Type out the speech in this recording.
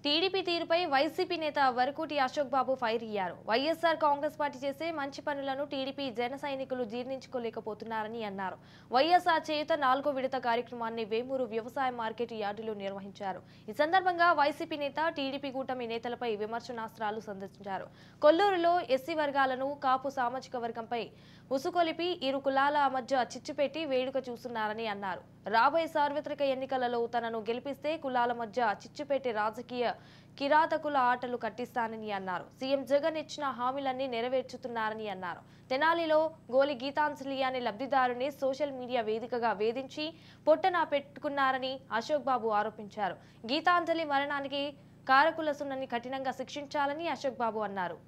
TDP తీరుపై YCP నేత వరకూటి అశోక్ బాబు fire అయ్యారు. వైఎస్ఆర్ కాంగ్రెస్ పార్టీ చేసే మంచి పనులను టీడీపీ జన సైనికులు జీర్ణించుకోలేకపోతున్నారని అన్నారు. వైఎస్ఆర్ చేయుత 4వ విడత కార్యక్రమాన్ని వేమూరు వ్యవసాయ మార్కెట్ యార్డులో నిర్వహించారు. ఈ సందర్భంగా వైసీపీ నేత టీడీపీ కూటమి నేతలపై విమర్శనాస్త్రాలు సంధించారు. కొల్లూరులో ఎస్సీ వర్గాలను కాపు సామాజిక వర్గంపై ఉసుకొలిపి ఇరు కులాల మధ్య చిచ్చుపెట్టి వేడుక చూస్తున్నారని అన్నారు. రాబోయే సార్వత్రిక ఎన్నికలలో తనను గెలిపిస్తే కులాల మధ్య చిచ్చుపెట్టి రాజకీయ కిరాతకుల ఆటలు కట్టిస్తానని అన్నారు. సీఎం జగన్ ఇచ్చిన హామీలన్నీ నెరవేర్చుతున్నారని అన్నారు. తెనాలిలో గోలి గీతాంజలి అనే లబ్ధిదారుని సోషల్ మీడియా వేదికగా వేధించి పొట్టన పెట్టుకున్నారని అశోక్ బాబు ఆరోపించారు. గీతాంజలి మరణానికి కారకుల సున్నని కఠినంగా శిక్షించాలని అశోక్ బాబు అన్నారు.